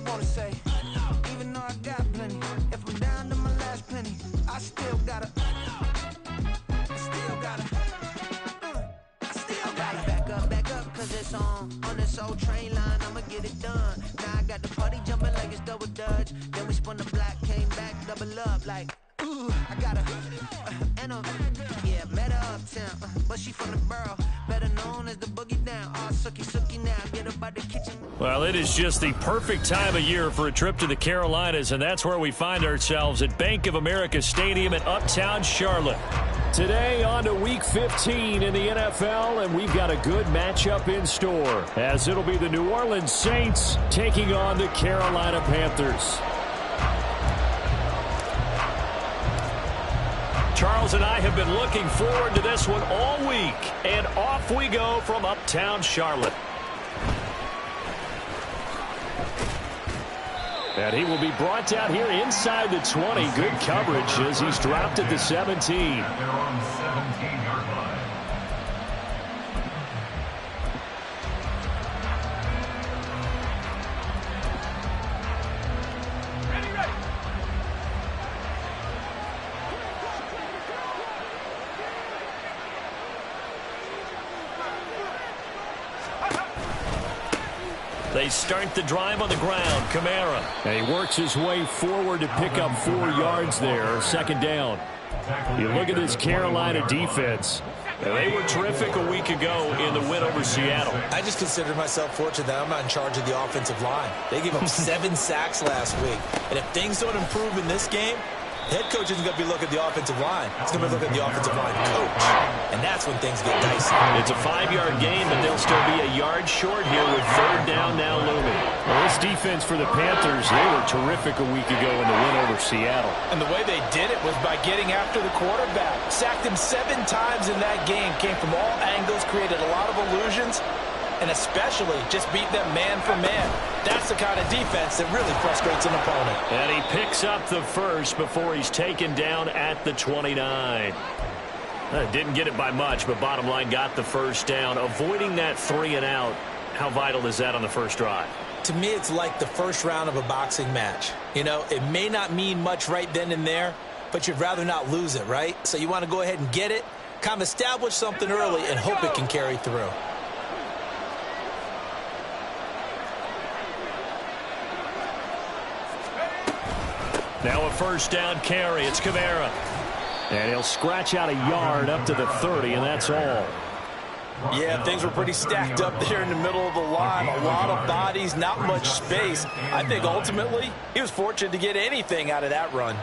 you wanna say? Even though I got plenty, if I'm down to my last penny, I still gotta back up, cause it's on this old train line, I'ma get it done. Now I got the party jumping like it's double dutch. Then we spun the block, came back, double up like, ooh, I got a, and a, yeah, met her uptown, but she from the borough, better known as the boogie down. All sookie now, get up out the kitchen. Well, it is just the perfect time of year for a trip to the Carolinas, and that's where we find ourselves at Bank of America Stadium in Uptown Charlotte. Today on to Week 15 in the NFL, and we've got a good matchup in store, as it'll be the New Orleans Saints taking on the Carolina Panthers. Charles and I have been looking forward to this one all week, and off we go from Uptown Charlotte. And he will be brought down here inside the 20. Good coverage as he's dropped at the 17. They're on the 17-yard line. They start the drive on the ground. Kamara. And he works his way forward to pick up 4 yards there. Second down. You look at this Carolina defense. They were terrific a week ago in the win over Seattle. I just consider myself fortunate that I'm not in charge of the offensive line. They gave up 7 sacks last week. And if things don't improve in this game, head coach isn't going to be looking at the offensive line. He's going to be looking at the offensive line coach. And that's when things get dicey. It's a 5-yard gain, but they'll still be a yard short here with third down now looming. Well, this defense for the Panthers, they were terrific a week ago in the win over Seattle. And the way they did it was by getting after the quarterback. Sacked him 7 times in that game. Came from all angles, created a lot of illusions, and especially just beat them man for man. That's the kind of defense that really frustrates an opponent. And he picks up the first before he's taken down at the 29. Didn't get it by much, but bottom line got the first down. Avoiding that 3 and out, how vital is that on the first drive? To me, it's like the first round of a boxing match. You know, it may not mean much right then and there, but you'd rather not lose it, right? So you want to go ahead and get it, kind of establish something early, and hope it can carry through. Now a first down carry. It's Kamara. And he'll scratch out a yard up to the 30, and that's all. Yeah, things were pretty stacked up there in the middle of the line. A lot of bodies, not much space. I think ultimately he was fortunate to get anything out of that run.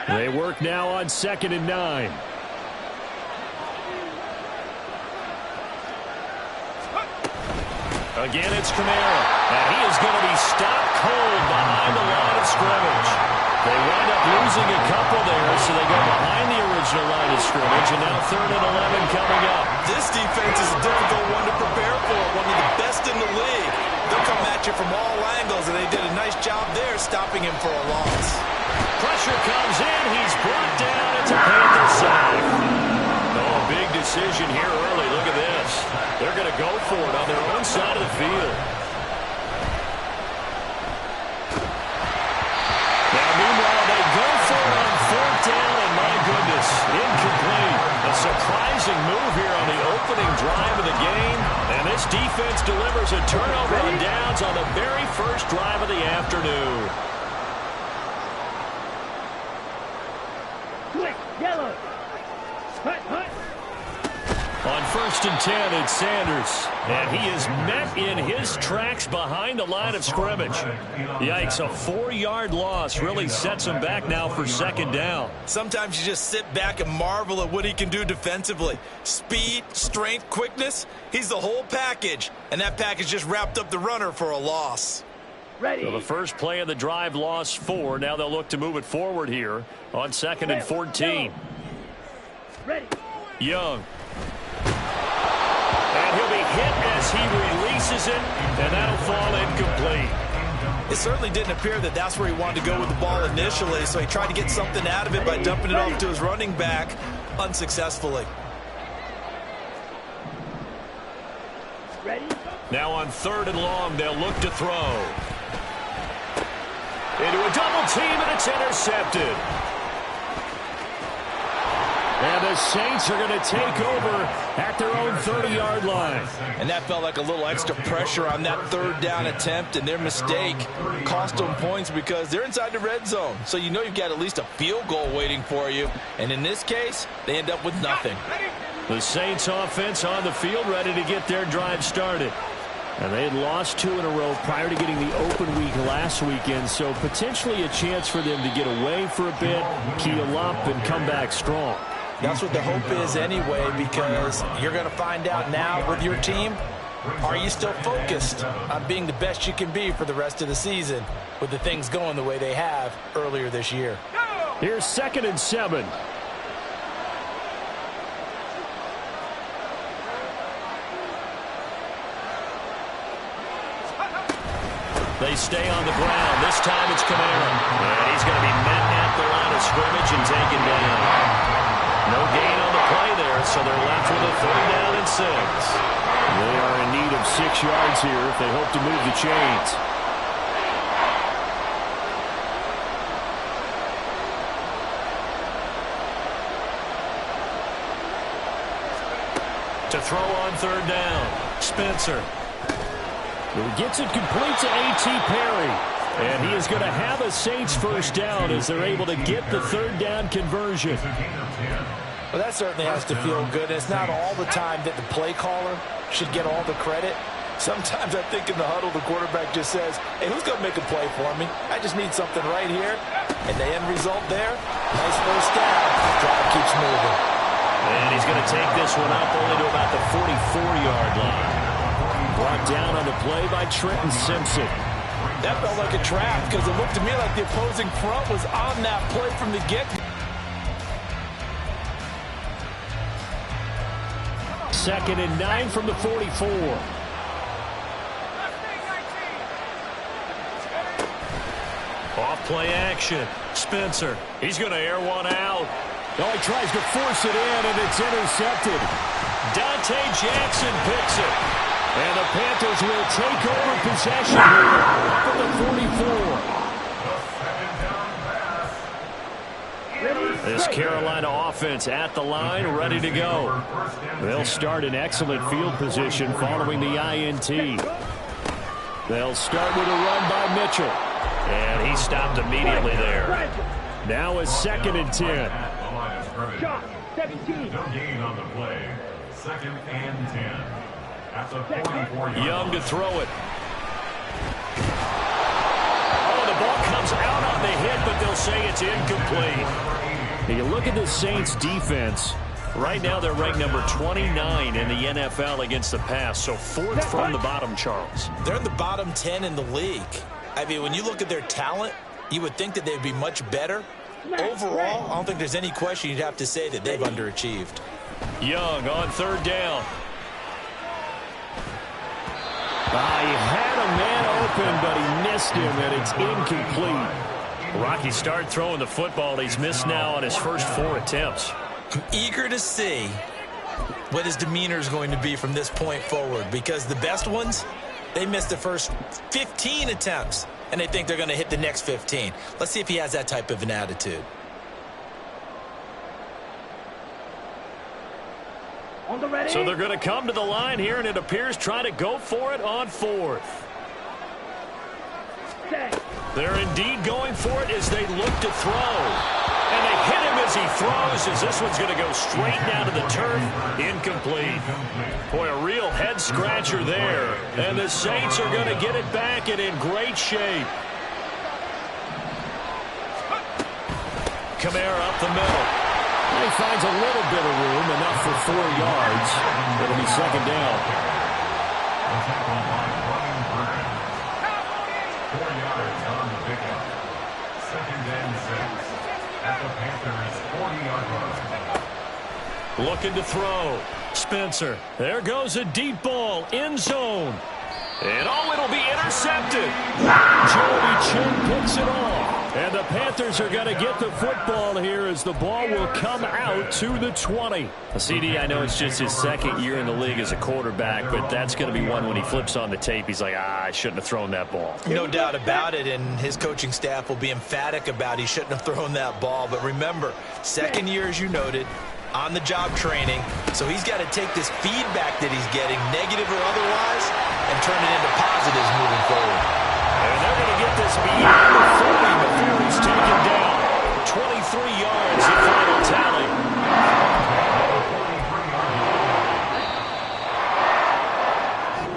They work now on 2nd and 9. Again, it's Kamara. And he is going to be stopped cold behind the line of scrimmage. They wind up losing a couple there, so they go behind the original line of scrimmage, and now 3rd and 11 coming up. This defense is a difficult one to prepare for, one of the best in the league. They'll come at you from all angles, and they did a nice job there stopping him for a loss. Pressure comes in. He's brought down. It's a Panther sack. Oh, big decision here early. Look at this. They're going to go for it on their own side of the field. Now, meanwhile, they go for it on 4th down, and my goodness, incomplete. A surprising move here on the opening drive of the game, and this defense delivers a turnover on downs on the very first drive of the afternoon. Yellow. On 1st and 10, it's Sanders. And he is met in his tracks behind the line of scrimmage. Yikes, a 4-yard loss really sets him back now for 2nd down. Sometimes you just sit back and marvel at what he can do defensively. Speed, strength, quickness, he's the whole package. And that package just wrapped up the runner for a loss. Ready. So the first play of the drive lost 4. Now they'll look to move it forward here on 2nd and 14. Ready. Young. And he'll be hit as he releases chases it, and that'll fall incomplete. It certainly didn't appear that that's where he wanted to go with the ball initially, so he tried to get something out of it by dumping it off to his running back unsuccessfully. Now on 3rd and long, they'll look to throw. Into a double team, and it's intercepted. And the Saints are going to take over at their own 30-yard line. And that felt like a little extra pressure on that 3rd down attempt, and their mistake cost them points because they're inside the red zone. So you know you've got at least a field goal waiting for you. And in this case, they end up with nothing. The Saints offense on the field ready to get their drive started. And they had lost 2 in a row prior to getting the open week last weekend, so potentially a chance for them to get away for a bit, keel up, and come back strong. That's what the hope is anyway, because you're going to find out now with your team, are you still focused on being the best you can be for the rest of the season with the things going the way they have earlier this year? Here's 2nd and 7. They stay on the ground. This time it's Kamara. And he's going to be met at the line of scrimmage and taken down. No gain on the play there, so they're left with a 3rd down and 6. They are in need of 6 yards here if they hope to move the chains. To throw on 3rd down, Spencer. He gets it complete to A.T. Perry. And he is going to have a Saints 1st down as they're able to get the 3rd down conversion. Well, that certainly has to feel good. It's not all the time that the play caller should get all the credit. Sometimes I think in the huddle, the quarterback just says, hey, who's going to make a play for me? I just need something right here. And the end result there, nice 1st down. The drive keeps moving. And he's going to take this one up only to about the 44-yard line. Brought down on the play by Trenton Simpson. That felt like a trap because it looked to me like the opposing front was on that play from the get-go. 2nd and 9 from the 44. Off play action. Spencer. He's going to air one out. Oh, he tries to force it in, and it's intercepted. Dante Jackson picks it. And the Panthers will take over possession here from the 44. This Carolina offense at the line, ready to go. They'll start in excellent field position following the INT. They'll start with a run by Mitchell. And he stopped immediately there. Now it's 2nd and 10. 17. No gain on the play. 2nd and 10. At the 44. Young to throw it. Oh, the ball comes out on the hit, but they'll say it's incomplete. Now you look at the Saints defense. Right now they're ranked number 29 in the NFL against the pass, so 4th from the bottom, Charles. They're in the bottom 10 in the league. I mean, when you look at their talent, you would think that they'd be much better. Overall, I don't think there's any question you'd have to say that they've underachieved. Young on 3rd down. He had a man open, but he missed him, and it's incomplete. Rocky started throwing the football. He's missed now on his first 4 attempts. I'm eager to see what his demeanor is going to be from this point forward, because the best ones, they missed the first 15 attempts, and they think they're going to hit the next 15. Let's see if he has that type of an attitude. So they're going to come to the line here, and it appears trying to go for it on 4th. They're indeed going for it as they look to throw. And they hit him as he throws, as this one's going to go straight down to the turf. Incomplete. Boy, a real head-scratcher there. And the Saints are going to get it back and in great shape. Kamara up the middle. He finds a little bit of room, enough for 4 yards. It'll be 2nd down. 4 yards on the pickup. 2nd and 6 at the Panthers' 40-yard line. Looking to throw. Spencer. There goes a deep ball. End zone. And oh, it'll be intercepted. Joey Chin picks it off. And the Panthers are going to get the football here as the ball will come out to the 20. CD, I know it's just his second year in the league as a quarterback, but that's going to be one when he flips on the tape. He's like, I shouldn't have thrown that ball. No doubt about it, and his coaching staff will be emphatic about he shouldn't have thrown that ball. But remember, second year, as you noted, on-the-job training, so he's got to take this feedback that he's getting, negative or otherwise, and turn it into positives moving forward. And they're going to get this beyond the 40 before he's taken down. 23 yards, the final tally.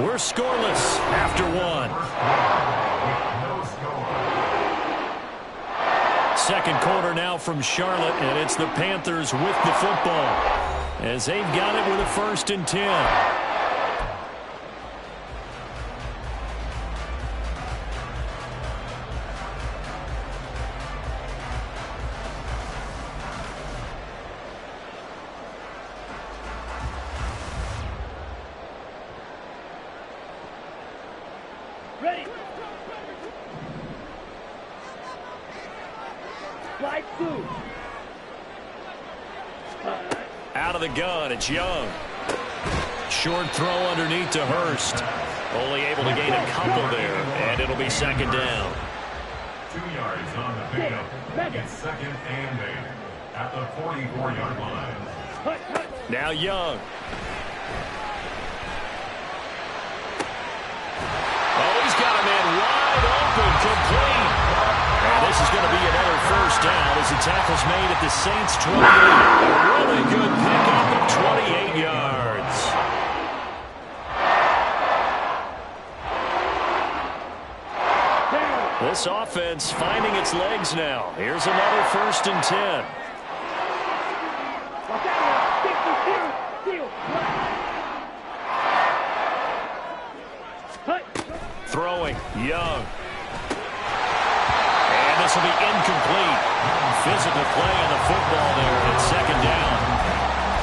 We're scoreless after one. Second quarter now from Charlotte, and it's the Panthers with the football as they've got it with a 1st and 10. Ready. Slide 2. Out of the gun, it's Young. Short throw underneath to Hurst. Only able to gain a couple there, and it'll be 2nd down. 2 yards on the pickup. It's 2nd and 8 at the 44-yard line. Now Young. Oh, he's got a man wide open, complete. And this is going to be another 1st down as the tackle's made at the Saints' 28. A really good pickup of 28 yards. This offense finding its legs now. Here's another 1st and 10. Throwing, Young. And this will be incomplete. Physical play on the football there, and it's 2nd down.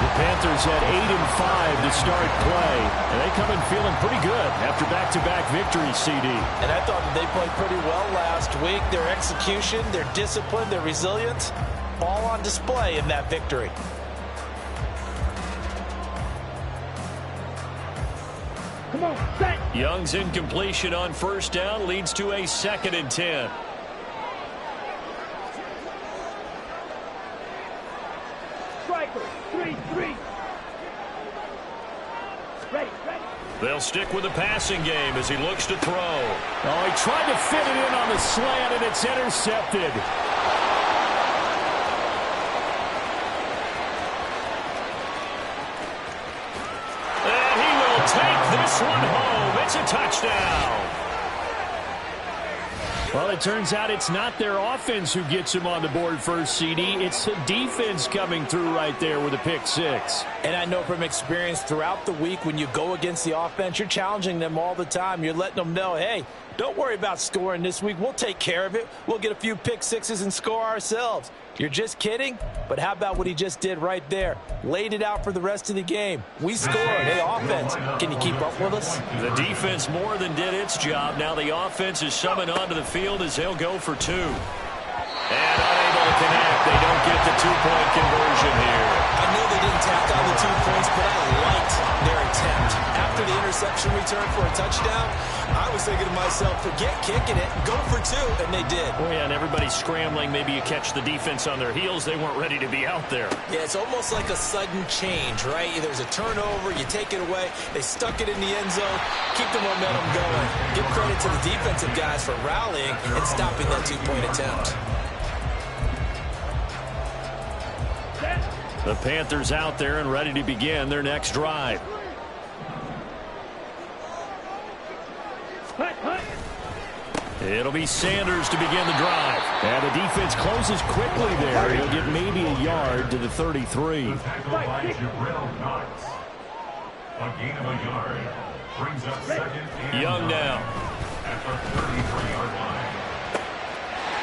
The Panthers had 8-5 to start play, and they come in feeling pretty good after back-to-back victories, CD. And I thought that they played pretty well last week. Their execution, their discipline, their resilience, all on display in that victory. Come on, set. Young's incompletion on 1st down leads to a 2nd and 10. Striker, 3-3. Ready. They'll stick with the passing game as he looks to throw. Oh, he tried to fit it in on the slant, and it's intercepted. And he will take this one home. It's a touchdown. Well, it turns out it's not their offense who gets him on the board first, CD. It's the defense coming through right there with a pick 6. And I know from experience throughout the week when you go against the offense, you're challenging them all the time. You're letting them know, hey, don't worry about scoring this week. We'll take care of it. We'll get a few pick 6s and score ourselves. You're just kidding? But how about what he just did right there? Laid it out for the rest of the game. We scored. Hey, offense, can you keep up with us? The defense more than did its job. Now the offense is summoned onto the field as they'll go for 2. And unable to connect. They don't get the 2-point conversion here. I knew they didn't tack on the 2 points, but I liked their attempt. After the interception return for a touchdown, I was thinking to myself, forget kicking it, go for 2, and they did. Oh, yeah, and everybody's scrambling. Maybe you catch the defense on their heels. They weren't ready to be out there. Yeah, it's almost like a sudden change, right? There's a turnover, you take it away, they stuck it in the end zone, keep the momentum going. Give credit to the defensive guys for rallying and stopping that 2-point attempt. The Panthers out there and ready to begin their next drive. It'll be Sanders to begin the drive. And the defense closes quickly there. He'll get maybe a yard to the 33. The tackle by Jabril Knox. A gain of a yard brings up 2nd and Young 9 now. at the 33-yard line.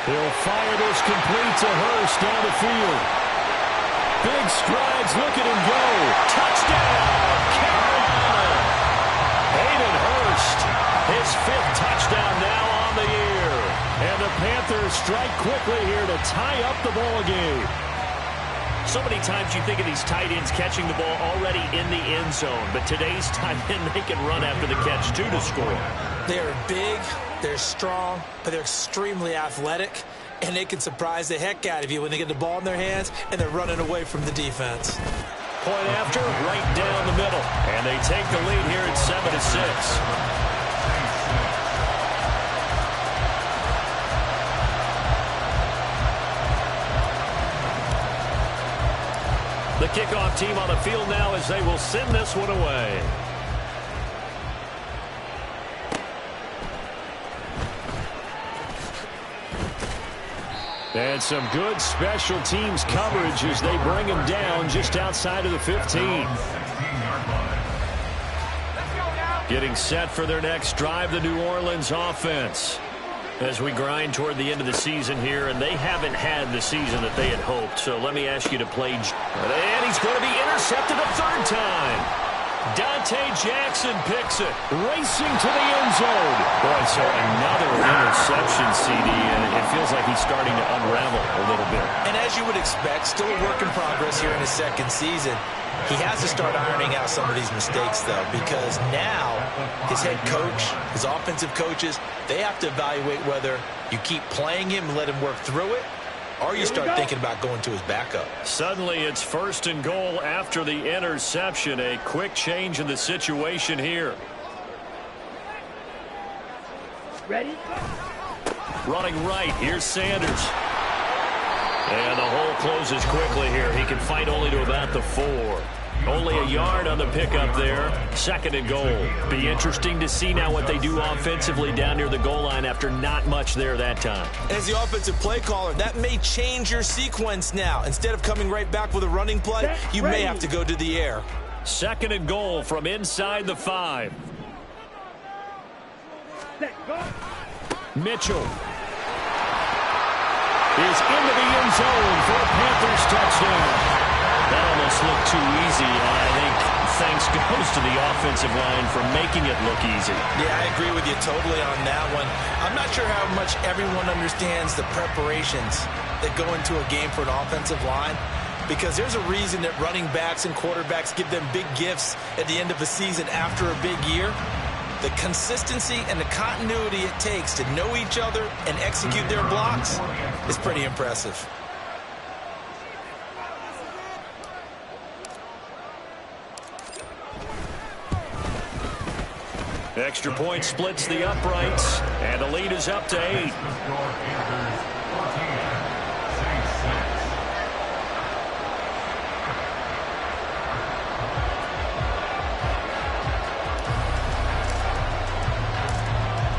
He'll fire this complete to Hurst down the field. Big strides, look at him go. Touchdown, Carolina. Hayden Hurst. He better strike quickly here to tie up the ball game. So many times you think of these tight ends catching the ball already in the end zone, but today's tight end, they can run after the catch, too, to score. They're big, they're strong, but they're extremely athletic, and they can surprise the heck out of you when they get the ball in their hands and they're running away from the defense. Point after, right down the middle. And they take the lead here at 7-6. The kickoff team on the field now as they will send this one away. And some good special teams coverage as they bring him down just outside of the 15. Getting set for their next drive, the New Orleans offense. As we grind toward the end of the season here, and they haven't had the season that they had hoped. So let me ask you to play. And he's going to be intercepted a third time. Dante Jackson picks it, racing to the end zone. Boy, so another interception, CD, and it feels like he's starting to unravel a little bit. And as you would expect, still a work in progress here in his second season. He has to start ironing out some of these mistakes, though, because now his head coach, his offensive coaches, they have to evaluate whether you keep playing him and let him work through it, or you start thinking about going to his backup. Suddenly it's 1st and goal after the interception. A quick change in the situation here. Ready? Running right, here's Sanders. And the hole closes quickly here. He can fight only to about the 4. Only a yard on the pickup there. 2nd and goal. Be interesting to see now what they do offensively down near the goal line after not much there that time. As the offensive play caller, that may change your sequence now. Instead of coming right back with a running play, you may have to go to the air. 2nd and goal from inside the 5. Mitchell is into the end zone for a Panthers touchdown. That almost looked too easy, and I think thanks goes to the offensive line for making it look easy. Yeah, I agree with you totally on that one. I'm not sure how much everyone understands the preparations that go into a game for an offensive line, because there's a reason that running backs and quarterbacks give them big gifts at the end of a season after a big year. The consistency and the continuity it takes to know each other and execute their blocks is pretty impressive. Extra point splits the uprights, and the lead is up to 8.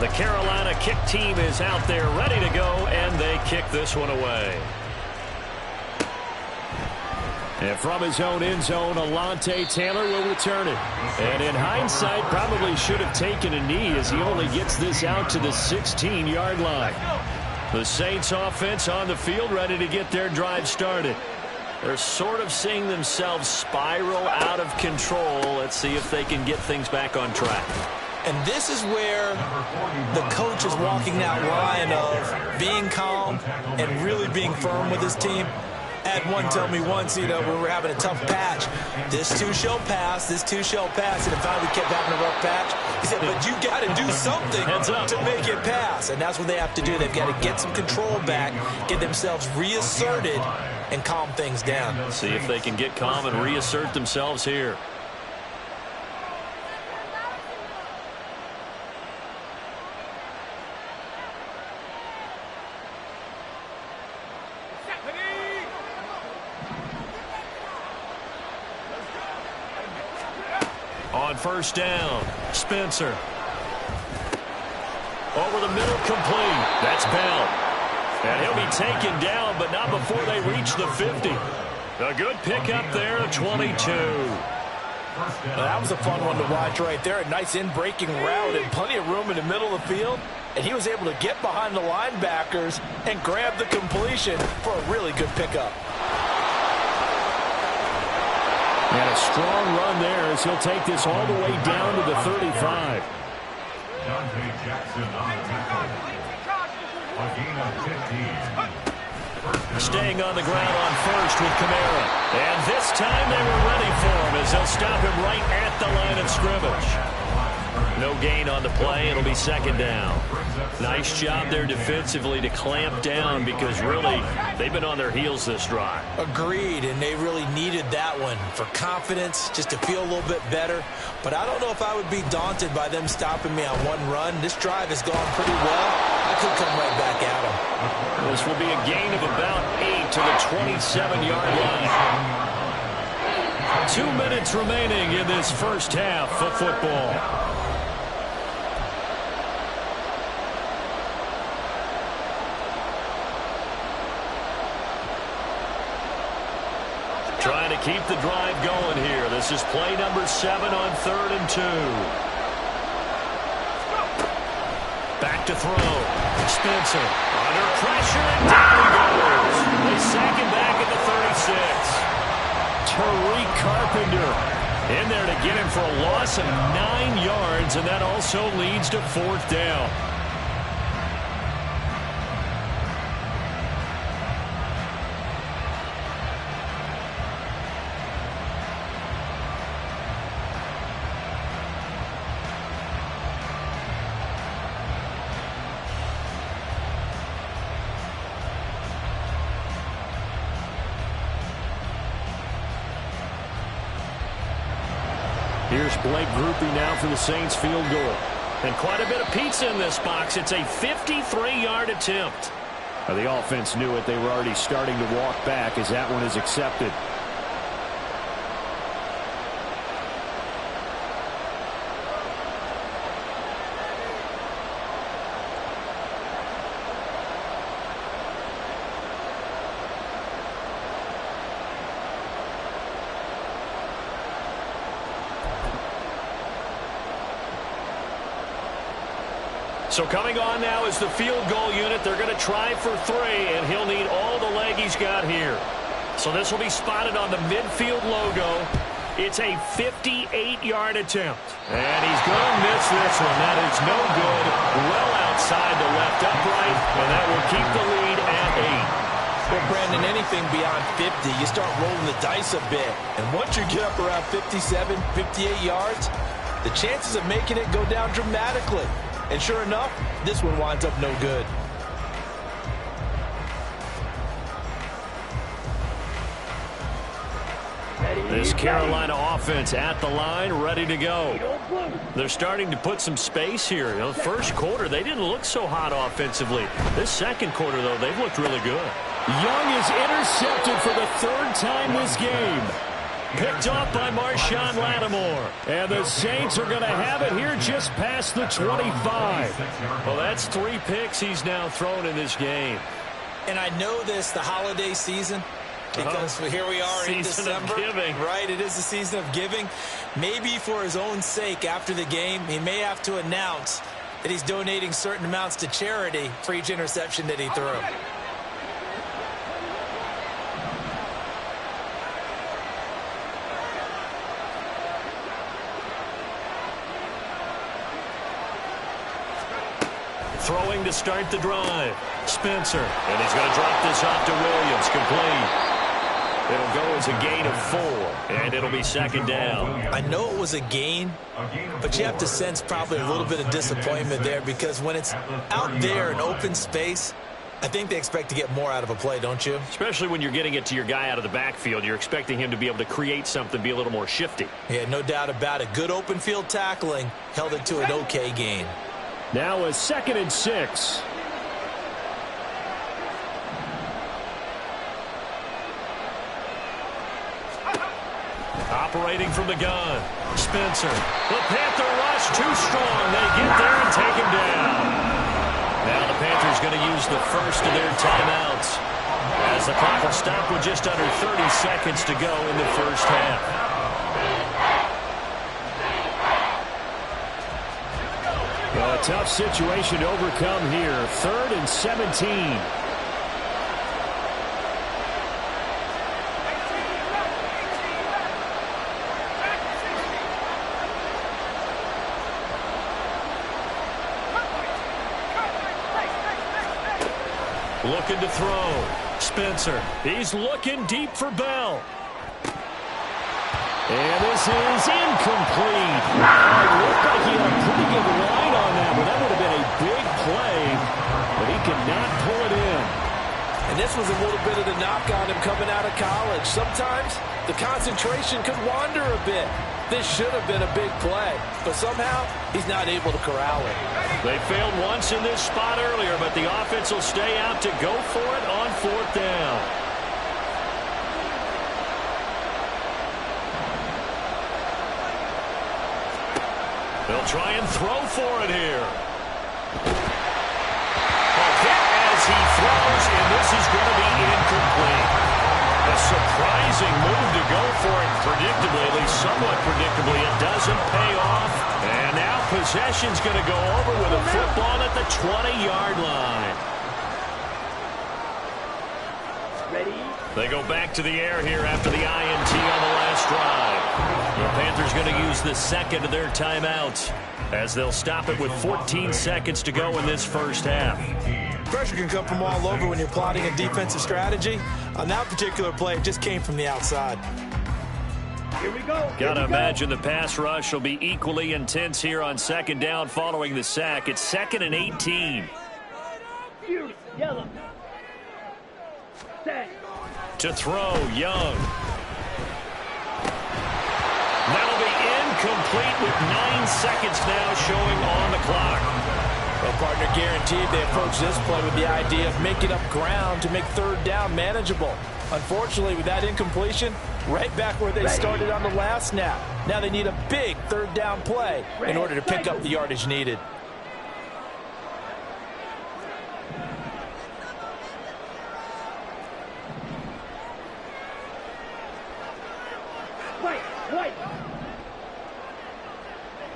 The Carolina kick team is out there ready to go, and they kick this one away. And from his own end zone, Alontae Taylor will return it. And in hindsight, probably should have taken a knee as he only gets this out to the 16-yard line. The Saints offense on the field ready to get their drive started. They're sort of seeing themselves spiral out of control. Let's see if they can get things back on track. And this is where the coach is walking that line of being calm and really being firm with his team. Had one tell me once, you know, when we were having a tough patch, this too shall pass, this too shall pass, and finally kept having a rough patch. He said, but you got to do something to make it pass. And that's what they have to do. They've got to get some control back, get themselves reasserted, and calm things down. See if they can get calm and reassert themselves here. On 1st down, Spencer. Over the middle, complete. That's Bell. And he'll be taken down, but not before they reach the 50. A good pickup there, 22. That was a fun one to watch right there. A nice in-breaking route and plenty of room in the middle of the field. And he was able to get behind the linebackers and grab the completion for a really good pickup. And a strong run there as he'll take this all the way down to the 35. Dante Jackson on the tackle. A gain of 15. Staying on the ground on first with Kamara. And this time they were ready for him as they'll stop him right at the line of scrimmage. No gain on the play. It'll be second down. Nice job there defensively to clamp down because really they've been on their heels this drive. Agreed, and they really needed that one for confidence, just to feel a little bit better. But I don't know if I would be daunted by them stopping me on one run. This drive has gone pretty well. I could come right back at them. This will be a gain of about 8 to the 27-yard line. 2 minutes remaining in this first half of football. Trying to keep the drive going here. This is play number 7 on 3rd and 2. Back to throw. Spencer under pressure, and down he goes. They sack him back at the 36. Tariq Carpenter in there to get him for a loss of 9 yards, and that also leads to 4th down. Here's Blake Groupie now for the Saints field goal. And quite a bit of pizza in this box. It's a 53-yard attempt. The offense knew it. They were already starting to walk back as that one is accepted. So coming on now is the field goal unit. They're going to try for 3, and he'll need all the leg he's got here. So this will be spotted on the midfield logo. It's a 58-yard attempt. And he's going to miss this one. That is no good. Well outside the left upright, and that will keep the lead at 8. Well, Brandon, anything beyond 50, you start rolling the dice a bit. And once you get up around 57, 58 yards, the chances of making it go down dramatically. And sure enough, this one winds up no good. This Carolina offense at the line, ready to go. They're starting to put some space here. You know, the first quarter, they didn't look so hot offensively. This second quarter, though, they've looked really good. Young is intercepted for the 3rd time this game. Picked off by Marshawn Lattimore. And the Saints are going to have it here just past the 25. Well, that's 3 picks he's now thrown in this game. And I know this, the holiday season, because here we are in December. Season of giving. Right, it is the season of giving. Maybe for his own sake after the game, he may have to announce that he's donating certain amounts to charity for each interception that he threw. Throwing to start the drive. Spencer. And he's going to drop this off to Williams. Complete. It'll go as a gain of 4. And it'll be second down. I know it was a gain, but you have to sense probably a little bit of disappointment there because when it's out there in open space, I think they expect to get more out of a play, don't you? Especially when you're getting it to your guy out of the backfield. You're expecting him to be able to create something, be a little more shifty. Yeah, no doubt about it. Good open field tackling held it to an okay gain. Now a 2nd and 6. Operating from the gun. Spencer. The Panther rush too strong. They get there and take him down. Now the Panthers going to use the first of their timeouts as the clock will stop with just under 30 seconds to go in the first half. A tough situation to overcome here. 3rd and 17. Looking to throw. Spencer. He's looking deep for Bell. And this is incomplete. It looked like he had a pretty good line on that, but that would have been a big play, but he could not pull it in. And this was a little bit of the knock on him coming out of college. Sometimes the concentration could wander a bit. This should have been a big play, but somehow he's not able to corral it. They failed once in this spot earlier, but the offense will stay out to go for it on 4th down. They'll try and throw for it here. A hit as he throws, and this is going to be incomplete. A surprising move to go for it. Predictably, at least somewhat predictably, it doesn't pay off. And now possession's going to go over with a football at the 20-yard line. Ready? They go back to the air here after the INT on the last drive. The Panthers going to use the second of their timeouts as they'll stop it with 14 seconds to go in this first half. Pressure can come from all over when you're plotting a defensive strategy. On that particular play, it just came from the outside. Here we go. Gotta imagine the pass rush will be equally intense here on 2nd down following the sack. It's 2nd and 18. Fury, yellow. Set. To throw, Young. That'll be incomplete with 9 seconds now showing on the clock. Well, partner, guaranteed they approach this play with the idea of making up ground to make 3rd down manageable. Unfortunately, with that incompletion, right back where they started on the last snap. Now they need a big 3rd down play in order to pick up the yardage needed. White.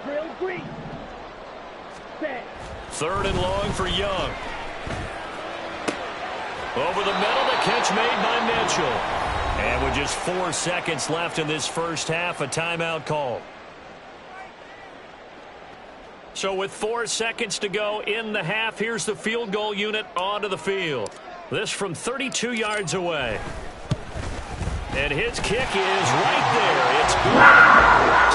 Drill green. Set. 3rd and long for Young. Over the middle, the catch made by Mitchell. And with just 4 seconds left in this first half, a timeout call. So with 4 seconds to go in the half, here's the field goal unit onto the field. This from 32 yards away. And his kick is right there. It's good.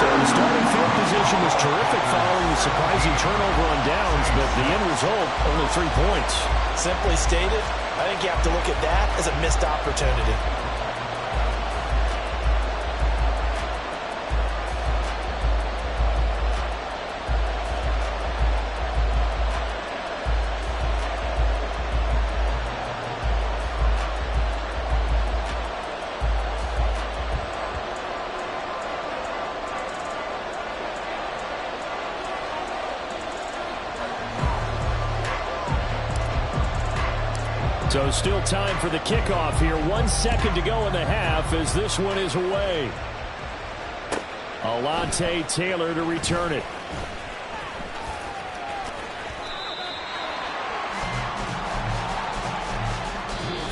So the starting field position was terrific following the surprising turnover on downs, but the end result, only 3 points. Simply stated, I think you have to look at that as a missed opportunity. So still time for the kickoff here. 1 second to go in the half as this one is away. Alante Taylor to return it.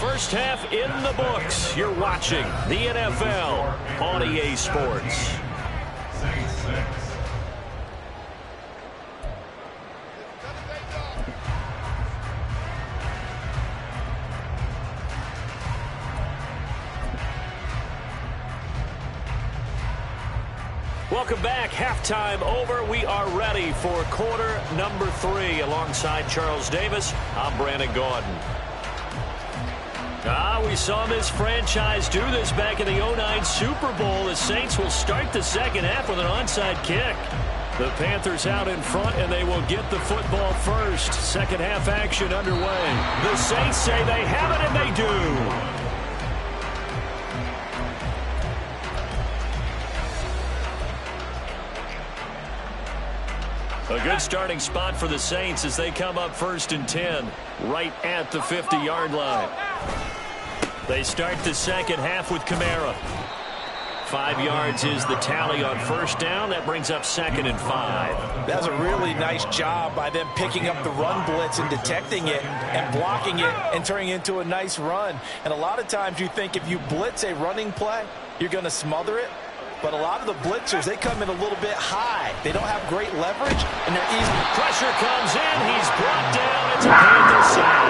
First half in the books. You're watching the NFL on EA Sports. Welcome back. Halftime over. We are ready for quarter number 3. Alongside Charles Davis, I'm Brandon Gordon. We saw this franchise do this back in the 09 Super Bowl. The Saints will start the second half with an onside kick. The Panthers out in front, and they will get the football first. Second half action underway. The Saints say they have it, and they do. A good starting spot for the Saints as they come up 1st and 10, right at the 50-yard line. They start the second half with Kamara. 5 yards is the tally on 1st down. That brings up 2nd and 5. That's a really nice job by them picking up the run blitz and detecting it and blocking it and turning it into a nice run. And a lot of times you think if you blitz a running play, you're going to smother it. But a lot of the blitzers, they come in a little bit high. They don't have great leverage, and they're easy. Pressure comes in. He's brought down. It's a Panther sack.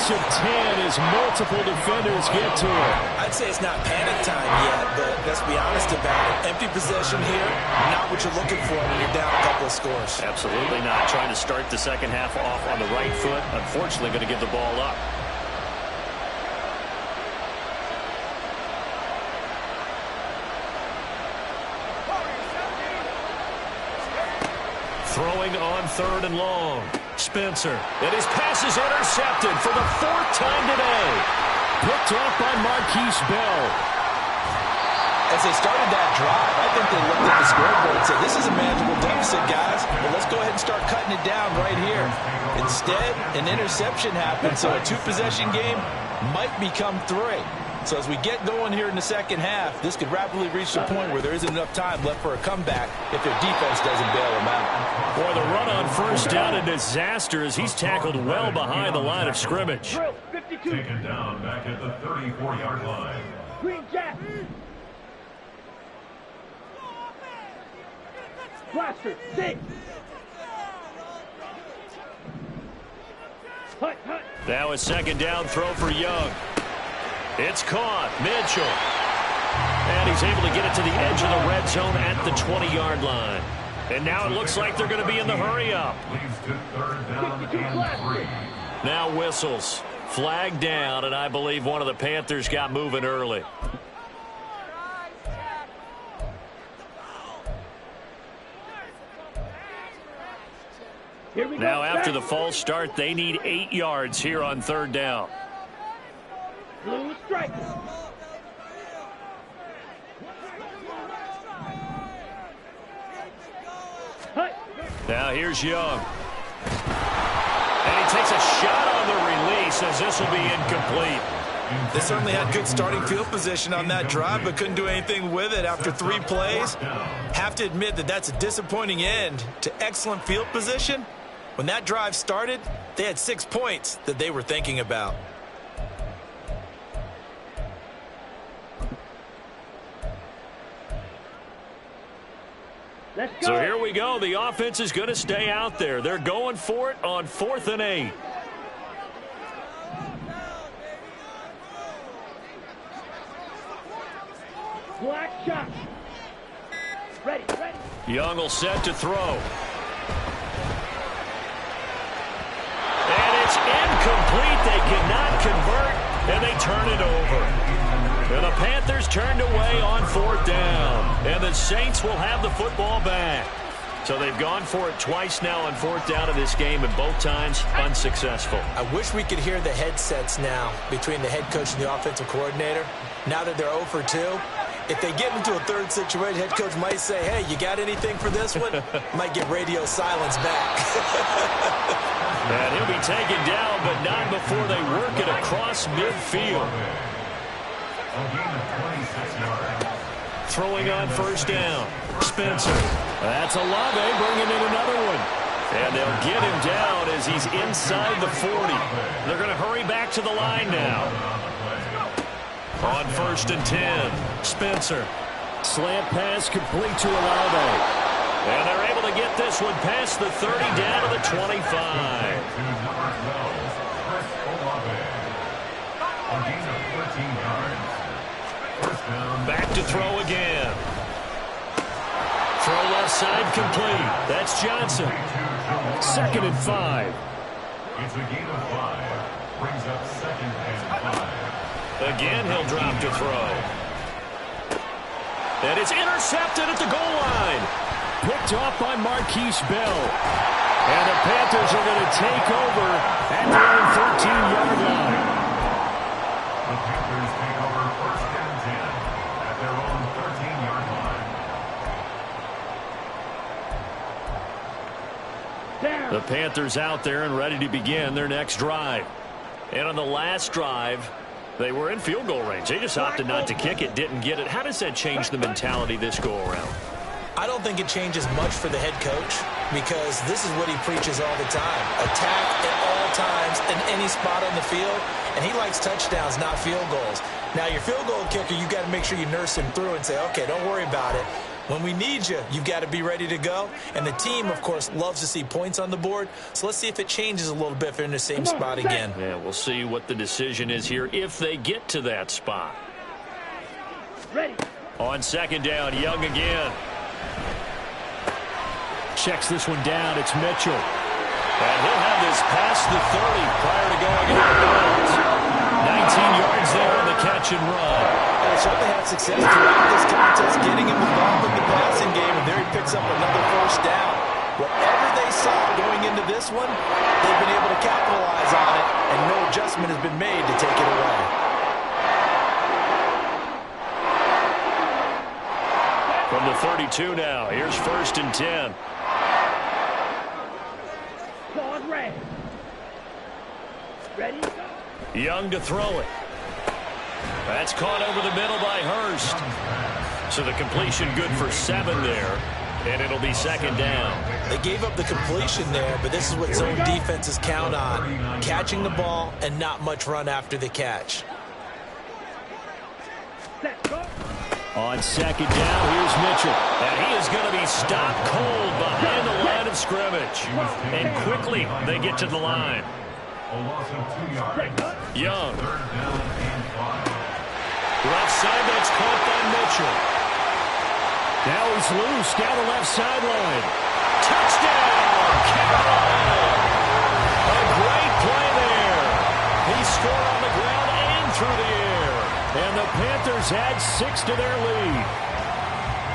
loss of 10 as multiple defenders get to him. I'd say it's not panic time yet, but let's be honest about it. Empty possession here, not what you're looking for when you're down a couple of scores. Absolutely not. Trying to start the second half off on the right foot. Unfortunately, going to give the ball up. Throwing on 3rd and long. Spencer. And his pass is intercepted for the 4th time today. Picked off by Marquise Bell. As they started that drive, I think they looked at the scoreboard and said, this is a manageable deficit, guys, but let's go ahead and start cutting it down right here. Instead, an interception happened, so a 2-possession game might become 3. So as we get going here in the second half, this could rapidly reach the point where there isn't enough time left for a comeback if their defense doesn't bail them out. Boy, the run on 1st down, a disaster as he's tackled well behind the line of scrimmage. Drill, 52. Taken down back at the 34-yard line. Green Jack. Blaster, 6. Hut, hut. Now a 2nd down throw for Young. It's caught. Mitchell. And he's able to get it to the edge of the red zone at the 20-yard line. And now it looks like they're going to be in the hurry-up. Leads to 3rd down and 3. Now whistles. Flag down, and I believe one of the Panthers got moving early. Here we Now go. after the false start, they need 8 yards here on 3rd down. Blue strike. Hut. Now here's Young. And he takes a shot on the release as this will be incomplete. They certainly had good starting field position on that drive, but couldn't do anything with it after 3 plays. Have to admit that that's a disappointing end to excellent field position. When that drive started, they had 6 points that they were thinking about. Let's go. So here we go. The offense is going to stay out there. They're going for it on 4th and 8. Black shot. Ready, ready. Young will set to throw. And it's incomplete. They cannot convert, and they turn it over. And the Panthers turned away on 4th down. And the Saints will have the football back. So they've gone for it twice now on 4th down in this game, and both times unsuccessful. I wish we could hear the headsets now between the head coach and the offensive coordinator. Now that they're 0 for 2, if they get into a 3rd situation, head coach might say, hey, you got anything for this one? Might get radio silence back. And he'll be taken down, but not before they work it across midfield. Throwing on 1st down. Spencer. That's Olave bringing in another one. And they'll get him down as he's inside the 40. They're going to hurry back to the line now. On 1st and 10. Spencer. Slant pass complete to Olave. And they're able to get this one past the 30 down to the 25. Back to throw again. Throw left side complete. That's Johnson. 2nd and 5. It's a gain of 5. Brings up 2nd and 5. Again, he'll drop to throw. And it's intercepted at the goal line. Picked off by Marquise Bell. And the Panthers are going to take over at their own 13-yard line. The Panthers take over 1st and 10 at their own 13-yard line. Down. The Panthers out there and ready to begin their next drive. And on the last drive, they were in field goal range. They just opted not to kick it, didn't get it. How does that change the mentality this go-around? I don't think it changes much for the head coach because this is what he preaches all the time. Attack at all times in any spot on the field, and he likes touchdowns, not field goals. Now, your field goal kicker, you got to make sure you nurse him through and say, okay, don't worry about it. When we need you, you've got to be ready to go. And the team, of course, loves to see points on the board. So let's see if it changes a little bit if they're in the same spot again. Yeah, we'll see what the decision is here if they get to that spot. Ready. On second down, Young again. Checks this one down. It's Mitchell. And he'll have this past the 30 prior to going out of bounds. 19 yards there on the catch and run. They certainly had success throughout this contest getting him involved in the passing game, and there he picks up another first down. Whatever they saw going into this one, they've been able to capitalize on it, and no adjustment has been made to take it away. From the 32 now, here's 1st and 10. Claude Ray. Ready? Young to throw it. That's caught over the middle by Hurst. So the completion good for 7 there, and it'll be second down. They gave up the completion there, but this is what zone defenses count on. Catching the ball and not much run after the catch. Set. Go. On second down, here's Mitchell. And he is going to be stopped cold behind the line of scrimmage. And quickly they get to the line. A loss of 2 yards. Young. 3rd down and 5. Left side, that's caught by Mitchell. Now he's loose down the left sideline. Touchdown, Carolina! A great play there. He scored on the ground and through the air. And the Panthers add 6 to their lead.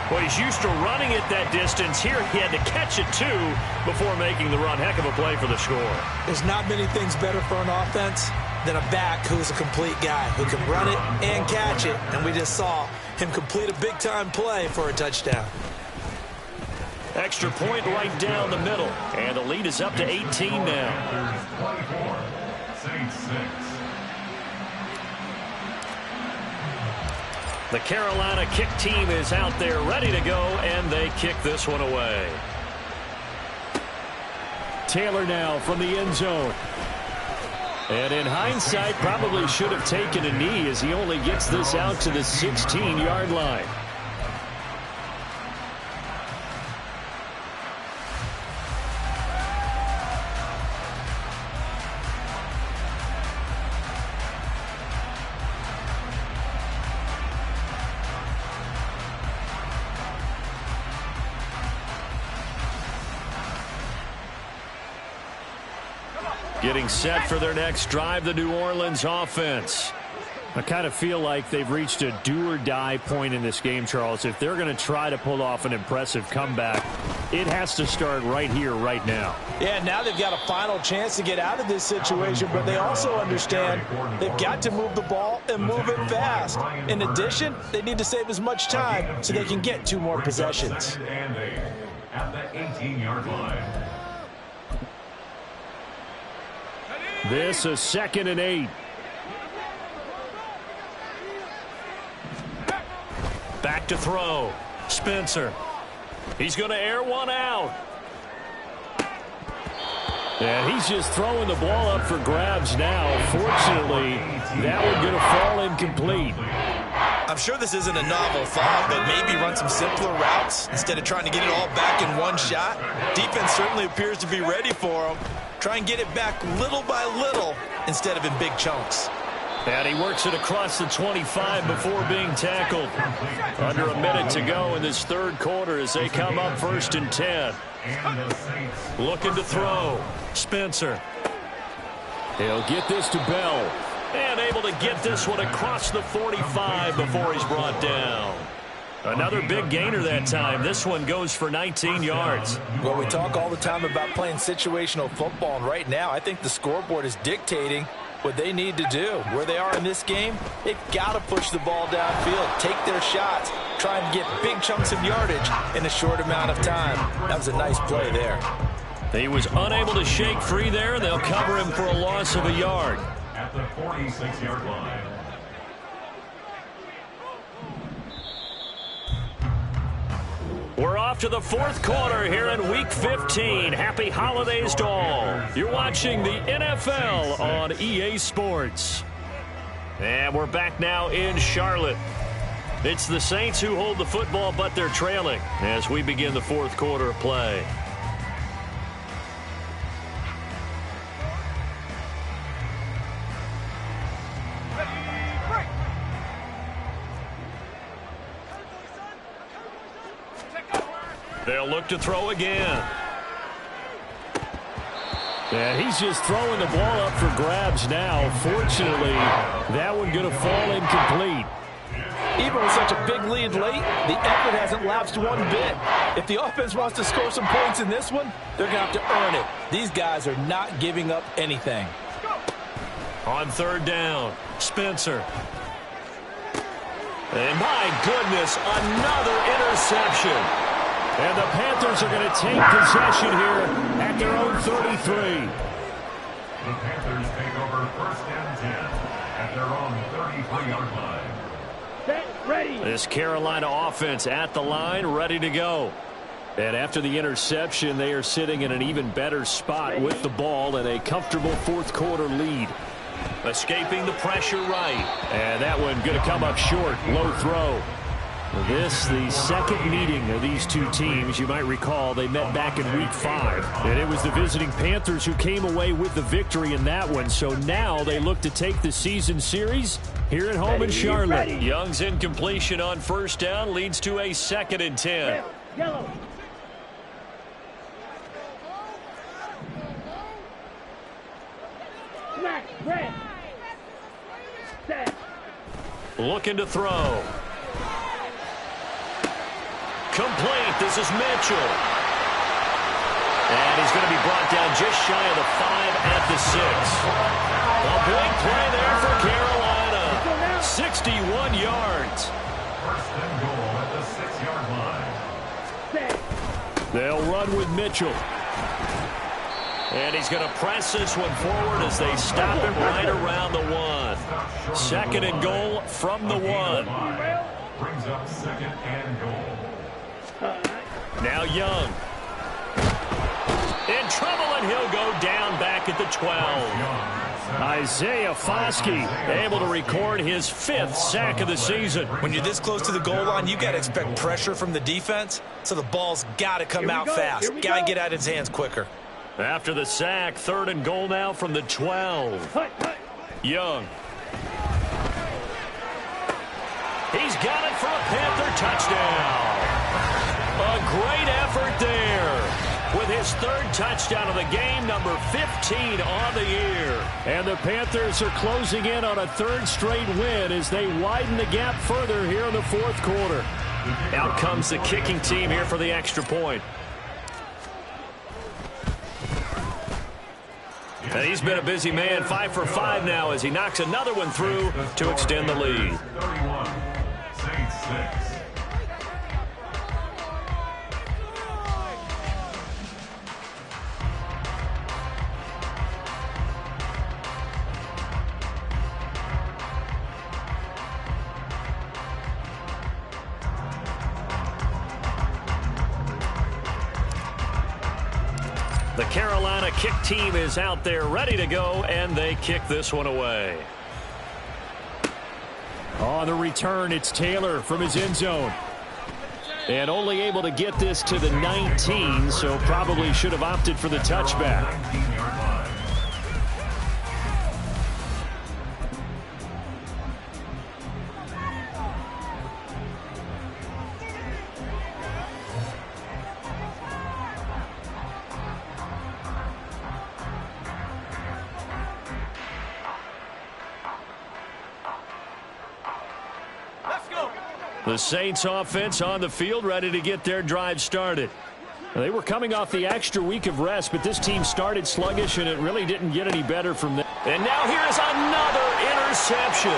Well, he's used to running it that distance. Here he had to catch it, too, before making the run. Heck of a play for the score. There's not many things better for an offense than a back who's a complete guy who can run it and catch it. And we just saw him complete a big-time play for a touchdown. Extra point right down the middle. And the lead is up to 18 now. 24. Saints 6. The Carolina kick team is out there ready to go, and they kick this one away. Taylor now from the end zone. And in hindsight, probably should have taken a knee as he only gets this out to the 16-yard line. Getting set for their next drive, the New Orleans offense. I kind of feel like they've reached a do-or-die point in this game, Charles. If they're going to try to pull off an impressive comeback, it has to start right here, right now. Yeah, now they've got a final chance to get out of this situation, but they also understand they've got to move the ball and move it fast. In addition, they need to save as much time so they can get 2 more possessions. And 8 at the 18-yard line. This is 2nd and 8. Back to throw. Spencer. He's going to air one out. And he's just throwing the ball up for grabs now. Fortunately, that one going to fall incomplete. I'm sure this isn't a novel thought, but maybe run some simpler routes instead of trying to get it all back in one shot. Defense certainly appears to be ready for him. Try and get it back little by little instead of in big chunks. And he works it across the 25 before being tackled. Under a minute to go in this 3rd quarter as they come up 1st and 10. Looking to throw. Spencer. He'll get this to Bell. And able to get this one across the 45 before he's brought down. Another big gainer that time. This one goes for 19 yards. Well, we talk all the time about playing situational football, and right now I think the scoreboard is dictating what they need to do. Where they are in this game, they've got to push the ball downfield, take their shots, try and get big chunks of yardage in a short amount of time. That was a nice play there. He was unable to shake free there. They'll cover him for a loss of a yard. At the 46-yard line. We're off to the 4th quarter here in Week 15. Happy holidays to all. You're watching the NFL on EA Sports. And we're back now in Charlotte. It's the Saints who hold the football, but they're trailing as we begin the fourth quarter of play. They'll look to throw again. And he's just throwing the ball up for grabs now. Fortunately, that one going to fall incomplete. Even with such a big lead late, the effort hasn't lapsed one bit. If the offense wants to score some points in this one, they're going to have to earn it. These guys are not giving up anything. On third down, Spencer. And my goodness, another interception. And the Panthers are going to take possession here at their own 33. The Panthers take over first and 10 at their own 33-yard line. Set, ready. This Carolina offense at the line, ready to go. And after the interception, they are sitting in an even better spot with the ball and a comfortable fourth quarter lead. Escaping the pressure right. And that one going to come up short. Low throw. This, the second meeting of these two teams. You might recall they met back in Week 5. And it was the visiting Panthers who came away with the victory in that one. So now they look to take the season series here at home in Charlotte. Young's incompletion on first down leads to a 2nd and 10. Yellow. Smack, red. Set. Looking to throw. Complete. This is Mitchell. And he's going to be brought down just shy of the 5 at the 6. A big play there for Carolina. 61 yards. First and goal at the 6-yard line. Set. They'll run with Mitchell. And he's going to press this one forward as they stop it right around the 1. 2nd and goal from the 1. Brings up 2nd and goal. Now Young. In trouble, and he'll go down back at the 12. Isaiah Foskey able to record his 5th sack of the season. When you're this close to the goal line, you got to expect pressure from the defense, so the ball's got to come out fast. Got to get out of his hands quicker. After the sack, 3rd and goal now from the 12. Young. He's got it for a Panther touchdown. A great effort there with his 3rd touchdown of the game, number 15 on the year. And the Panthers are closing in on a 3rd straight win as they widen the gap further here in the fourth quarter. Out comes the kicking team here for the extra point. And he's been a busy man, 5 for 5 now as he knocks another one through to extend the lead. 31, Saints 6. The Carolina kick team is out there ready to go, and they kick this one away. On the return, it's Taylor from his end zone. And only able to get this to the 19, so probably should have opted for the touchback. 19-yard line. The Saints offense on the field, ready to get their drive started. They were coming off the extra week of rest, but this team started sluggish, and it really didn't get any better from there. And now here's another interception.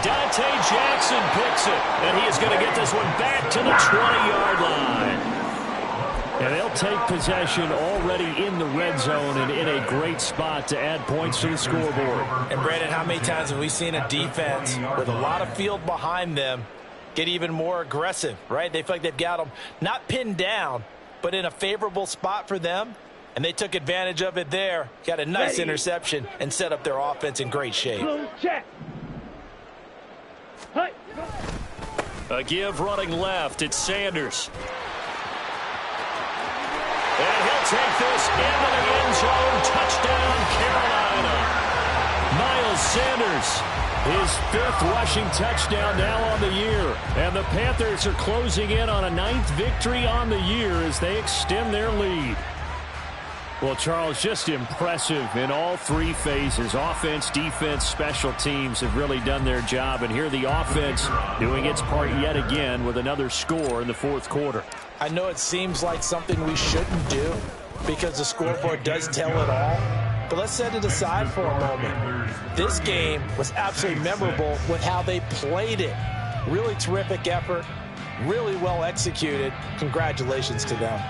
Dante Jackson picks it, and he is going to get this one back to the 20-yard line. And they'll take possession already in the red zone and in a great spot to add points to the scoreboard. And, Brandon, how many times have we seen a defense with a lot of field behind them get even more aggressive, right? They feel like they've got them not pinned down, but in a favorable spot for them, and they took advantage of it there. Got a nice interception and set up their offense in great shape. Check. A give running left. It's Sanders. And he'll take this into the end zone. Touchdown, Carolina. Miles Sanders, his 5th rushing touchdown now on the year. And the Panthers are closing in on a 9th victory on the year as they extend their lead. Well, Charles, just impressive in all 3 phases. Offense, defense, special teams have really done their job. And here the offense doing its part yet again with another score in the 4th quarter. I know it seems like something we shouldn't do because the scoreboard does tell it all. But let's set it aside for a moment. This game was absolutely memorable with how they played it. Really terrific effort, really well executed. Congratulations to them.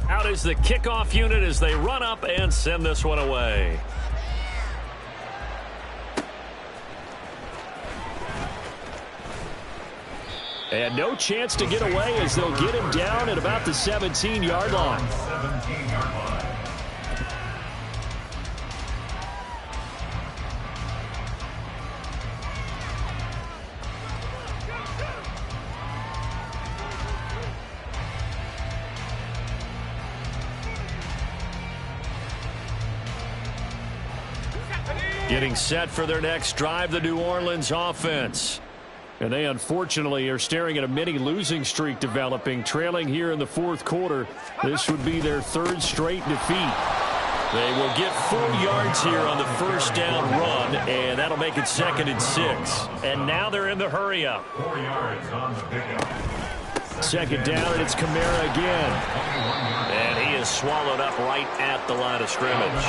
Out is the kickoff unit as they run up and send this one away. And no chance to get away as they'll get him down at about the 17-yard line. 17-yard line. Getting set for their next drive, the New Orleans offense. And they unfortunately are staring at a mini losing streak developing, trailing here in the 4th quarter. This would be their 3rd straight defeat. They will get 4 yards here on the first down run, and that'll make it 2nd and 6. And now they're in the hurry up. 4 yards on the pickup. 2nd down, and it's Kamara again. And he is swallowed up right at the line of scrimmage.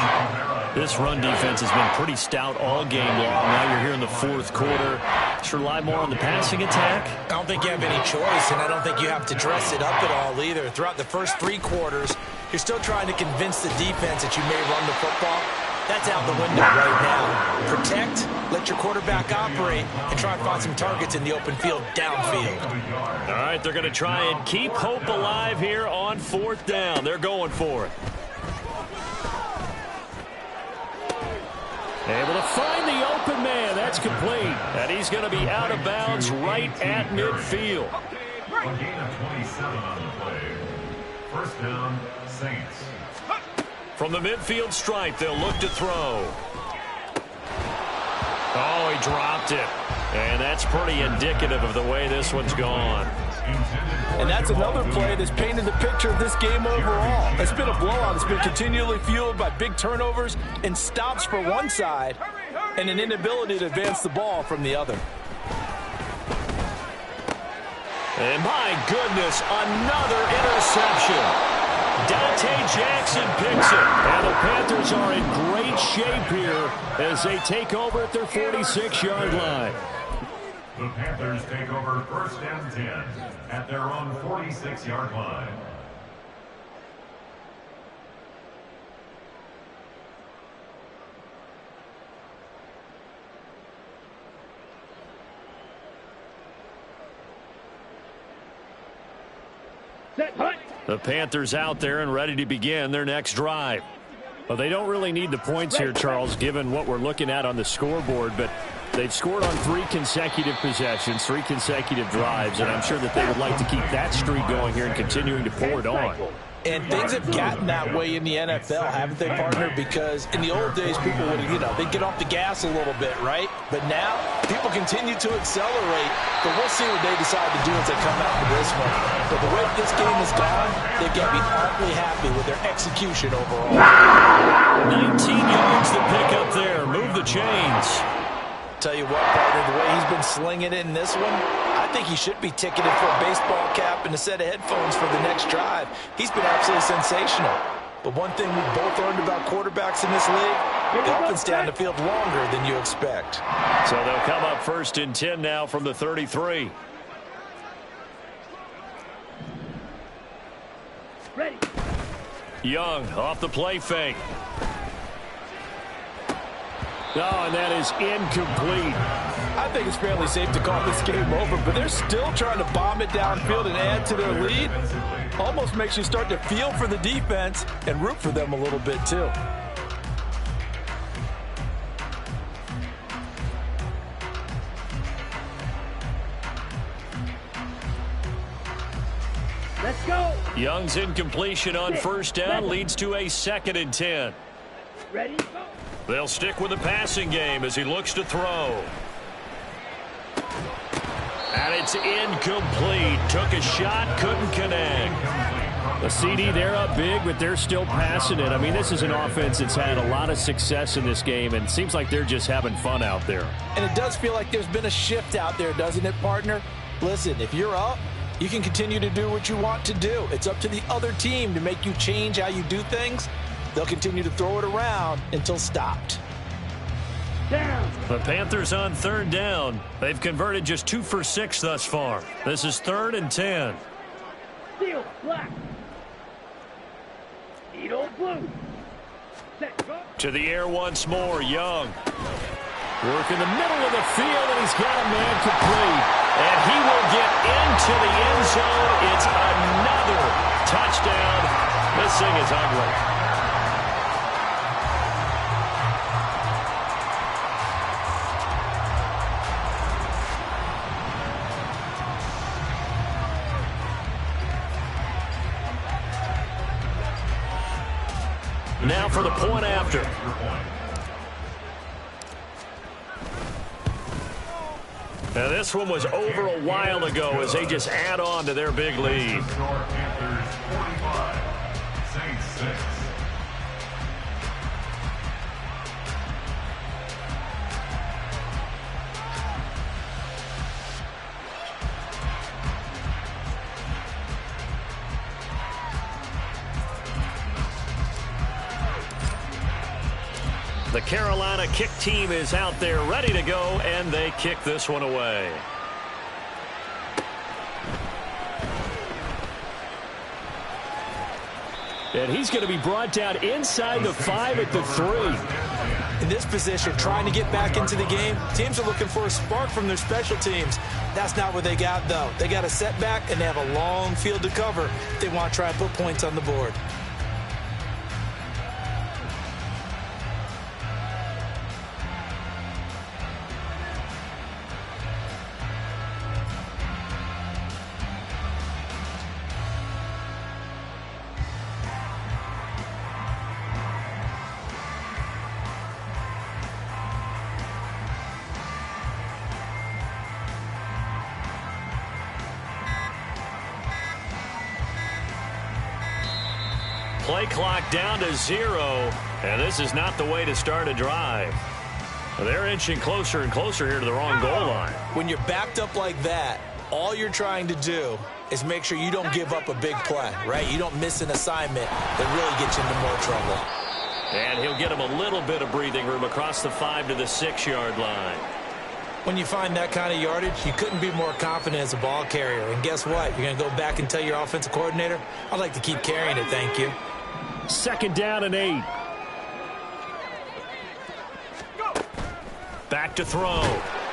This run defense has been pretty stout all game long. Now you're here in the 4th quarter. Should rely more on the passing attack? I don't think you have any choice, and I don't think you have to dress it up at all either. Throughout the first 3 quarters, you're still trying to convince the defense that you may run the football. That's out the window right now. Protect, let your quarterback operate, and try and find some targets in the open field downfield. All right, they're going to try and keep hope alive here on 4th down. They're going for it. Able to find the open man. That's complete. And he's going to be out of bounds right at midfield. A gain of 27 on the play. First down, Saints. From the midfield stripe, they'll look to throw. Oh, he dropped it. And that's pretty indicative of the way this one's gone. And that's another play that's painted the picture of this game overall. It's been a blowout. It's been continually fueled by big turnovers and stops for one side and an inability to advance the ball from the other. And my goodness, another interception. Dante Jackson picks it. And the Panthers are in great shape here as they take over at their 46-yard line. The Panthers take over 1st and 10 at their own 46-yard line. Set, hut. The Panthers out there and ready to begin their next drive. Well, they don't really need the points here, Charles, given what we're looking at on the scoreboard, but they've scored on 3 consecutive possessions, 3 consecutive drives, and I'm sure that they would like to keep that streak going here and continuing to pour it on. And things have gotten that way in the NFL, haven't they, partner? Because in the old days, people would, they'd get off the gas a little bit, right? But now, people continue to accelerate. But we'll see what they decide to do as they come out of this one. But the way this game has gone, they've got to be awfully happy with their execution overall. 19 yards to pick up there. Move the chains. Tell you what, partner, the way he's been slinging it in this one, I think he should be ticketed for a baseball cap and a set of headphones for the next drive. He's been absolutely sensational. But one thing we've both learned about quarterbacks in this league, they often stay on the field longer than you expect. So they'll come up 1st and 10 now from the 33. Ready. Young off the play fake. Oh, and that is incomplete. I think it's fairly safe to call this game over, but they're still trying to bomb it downfield and add to their lead. Almost makes you start to feel for the defense and root for them a little bit too. Let's go. Young's incompletion on 1st down leads to a 2nd and 10. Ready, go. They'll stick with the passing game as he looks to throw. And it's incomplete. Took a shot, couldn't connect. The CD, they're up big, but they're still passing it. I mean, this is an offense that's had a lot of success in this game, and it seems like they're just having fun out there. And it does feel like there's been a shift out there, doesn't it, partner? Listen, if you're up, you can continue to do what you want to do. It's up to the other team to make you change how you do things. They'll continue to throw it around until stopped. Down. The Panthers on 3rd down. They've converted just 2 for 6 thus far. This is 3rd and 10. Steel, black. Eagle, blue. Set, go. To the air once more, Young. Work in the middle of the field, and he's got a man complete. And he will get into the end zone. It's another touchdown. This thing is ugly. Now for the point after. Now this one was over a while ago as they just add on to their big lead. Panthers 45, Saints 6. The Carolina kick team is out there ready to go, and they kick this one away. And he's going to be brought down inside the 5 at the 3. In this position, trying to get back into the game, teams are looking for a spark from their special teams. That's not what they got, though. They got a setback, and they have a long field to cover if they want to try and put points on the board. Play clock down to 0, and this is not the way to start a drive. They're inching closer and closer here to the wrong goal line. When you're backed up like that, all you're trying to do is make sure you don't give up a big play, right? You don't miss an assignment that really gets you into more trouble. And he'll get him a little bit of breathing room across the 5 to the 6-yard line. When you find that kind of yardage, you couldn't be more confident as a ball carrier. And guess what? You're going to go back and tell your offensive coordinator, I'd like to keep carrying it, thank you. 2nd down and 8. Back to throw.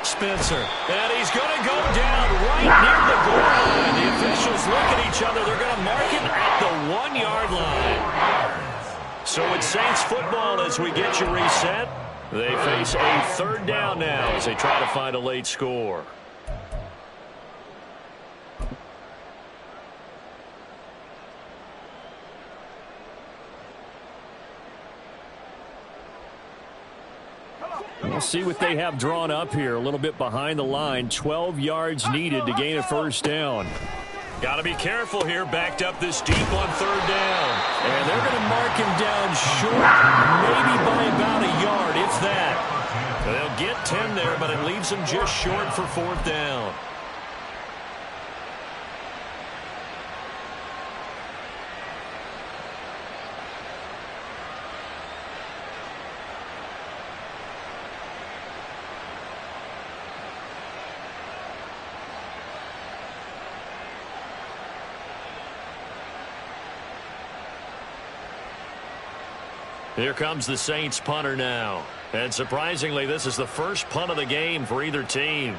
Spencer. And he's going to go down right near the goal line. The officials look at each other. They're going to mark him at the 1-yard line. So it's Saints football as we get you reset. They face a 3rd down now as they try to find a late score. We'll see what they have drawn up here. A little bit behind the line. 12 yards needed to gain a 1st down. Got to be careful here. Backed up this deep on 3rd down. And they're going to mark him down short, maybe by about a yard, if that. They'll get 10 there, but it leaves them just short for 4th down. Here comes the Saints punter now. And surprisingly, this is the first punt of the game for either team.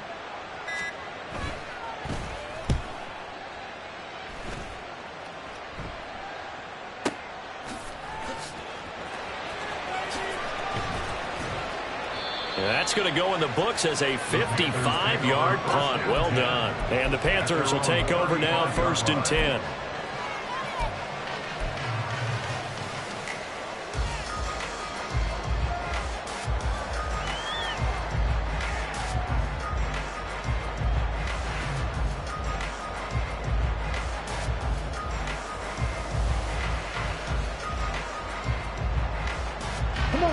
That's going to go in the books as a 55-yard punt. Well done. And the Panthers will take over now, 1st and 10.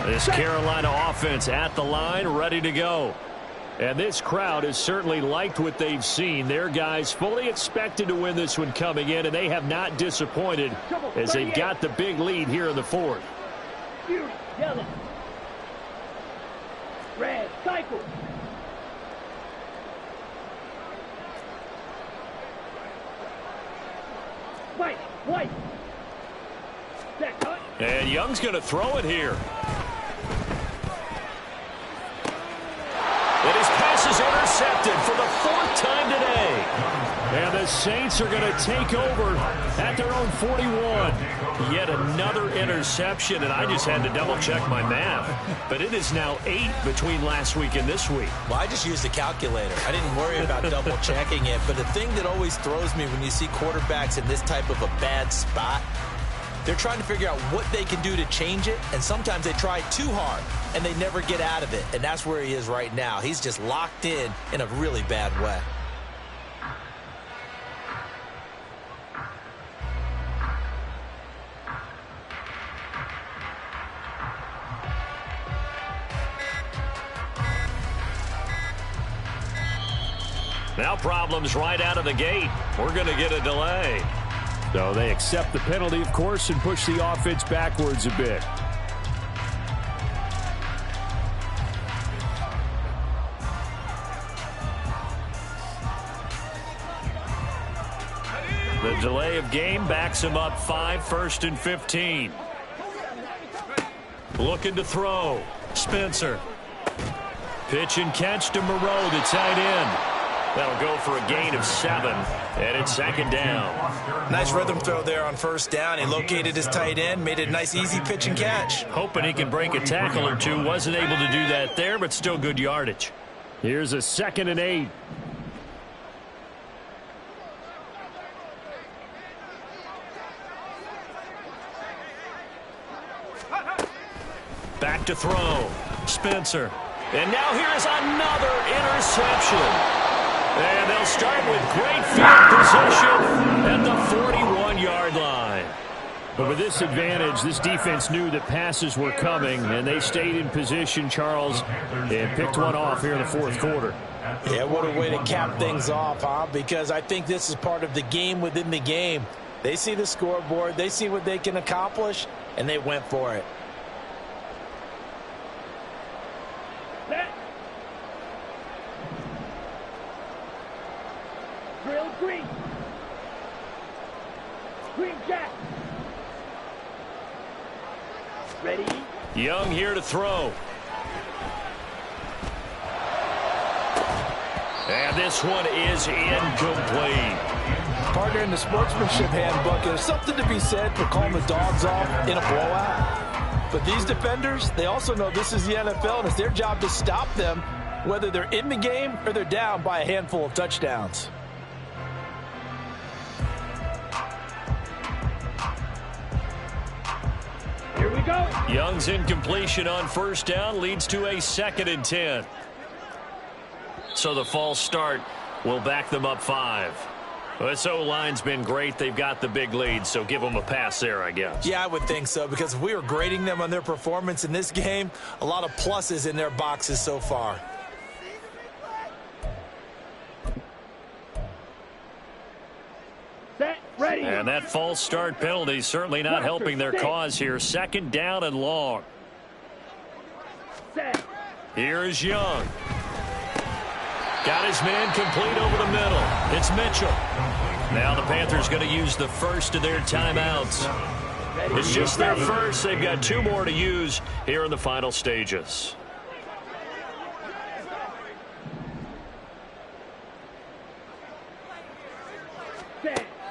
This Carolina offense at the line, ready to go. And this crowd has certainly liked what they've seen. Their guys fully expected to win this one coming in, and they have not disappointed as they've got the big lead here in the 4th. Yellow. Red. Cycle. White. Set. Cut. And Young's going to throw it here. And his pass is intercepted for the 4th time today. And the Saints are going to take over at their own 41. Yet another interception, and I just had to double-check my math. But it is now 8 between last week and this week. Well, I just used a calculator. I didn't worry about double-checking it. But the thing that always throws me when you see quarterbacks in this type of a bad spot, they're trying to figure out what they can do to change it, and sometimes they try too hard, and they never get out of it. And that's where he is right now. He's just locked in a really bad way. Now problems right out of the gate. We're going to get a delay. So they accept the penalty, of course, and push the offense backwards a bit. The delay of game backs him up 5, 1st and 15. Looking to throw. Spencer. Pitch and catch to Moreau, the tight end. That'll go for a gain of 7, and it's 2nd down. Nice rhythm throw there on 1st down. He located his tight end, made it a nice, easy pitch and catch. Hoping he can break a tackle or two. Wasn't able to do that there, but still good yardage. Here's a 2nd and 8. Back to throw. Spencer. And now here is another interception. And they'll start with great field position at the 41-yard line. But with this advantage, this defense knew that passes were coming, and they stayed in position, Charles, and picked one off here in the 4th quarter. Yeah, what a way to cap things off, huh? Because I think this is part of the game within the game. They see the scoreboard, they see what they can accomplish, and they went for it. Green. Green Jack. Ready. Young here to throw. And this one is incomplete. Partner, in the sportsmanship handbook, there's something to be said for calling the dogs off in a blowout. But these defenders, they also know this is the NFL, and it's their job to stop them, whether they're in the game or they're down by a handful of touchdowns. Here we go. Young's incompletion on 1st down leads to a 2nd and 10. So the false start will back them up 5. This O-line's been great. They've got the big lead, so give them a pass there, I guess. Yeah, I would think so, because if we were grading them on their performance in this game, a lot of pluses in their boxes so far. Set. Ready. And that false start penalty certainly not helping their cause here. 2nd down and long. Set. Here is Young. Got his man complete over the middle. It's Mitchell. Now the Panthers going to use the first of their timeouts. It's just their first. They've got 2 more to use here in the final stages.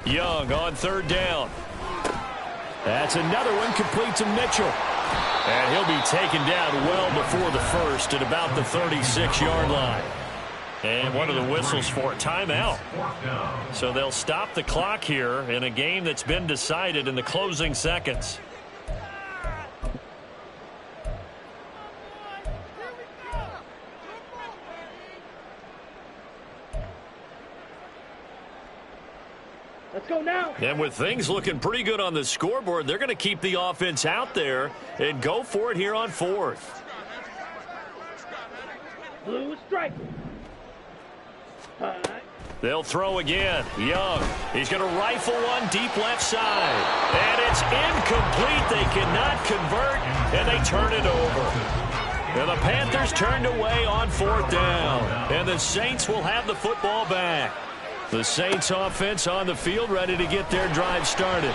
Young on 3rd down. That's another one, complete to Mitchell. And he'll be taken down well before the first at about the 36-yard line. And one of the whistles for a timeout. So they'll stop the clock here in a game that's been decided in the closing seconds. Let's go now. And with things looking pretty good on the scoreboard, they're going to keep the offense out there and go for it here on 4th. Blue strike. They'll throw again. Young. He's going to rifle one deep left side. And it's incomplete. They cannot convert, and they turn it over. And the Panthers turned away on 4th down. And the Saints will have the football back. The Saints offense on the field ready to get their drive started.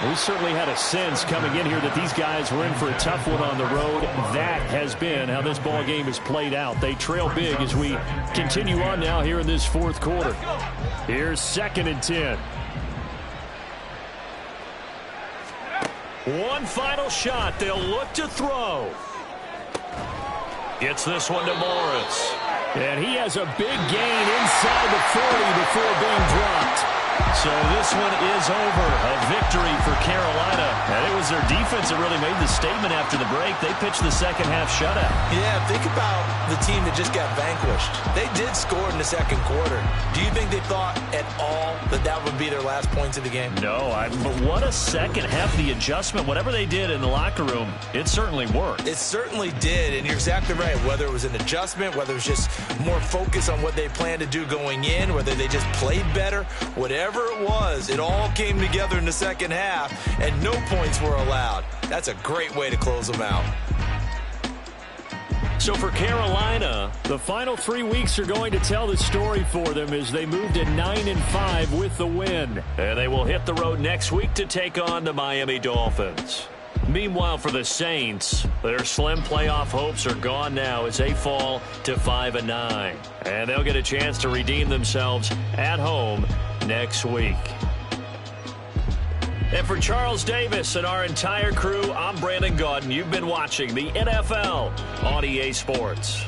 We certainly had a sense coming in here that these guys were in for a tough one on the road. That has been how this ball game has played out. They trail big as we continue on now here in this 4th quarter. Here's 2nd and 10. One final shot. They'll look to throw. Gets this one to Morris. And he has a big gain inside the 40 before being dropped. So this one is over. A victory for Carolina. And it was their defense that really made the statement after the break. They pitched the second half shutout. Yeah, think about the team that just got vanquished. They did score in the 2nd quarter. Do you think they thought at all that that would be their last points of the game? No, but what a second half. The adjustment, whatever they did in the locker room, it certainly worked. It certainly did, and you're exactly right. Whether it was an adjustment, whether it was just more focus on what they planned to do going in, whether they just played better, whatever it was, it all came together in the 2nd half, and no points were allowed. That's a great way to close them out. So for Carolina, the final 3 weeks are going to tell the story for them as they move to 9-5 with the win. And they will hit the road next week to take on the Miami Dolphins. Meanwhile, for the Saints, their slim playoff hopes are gone now as they fall to 5-9. And they'll get a chance to redeem themselves at home next week. And for Charles Davis and our entire crew, I'm Brandon Gaudin. You've been watching the NFL on EA Sports.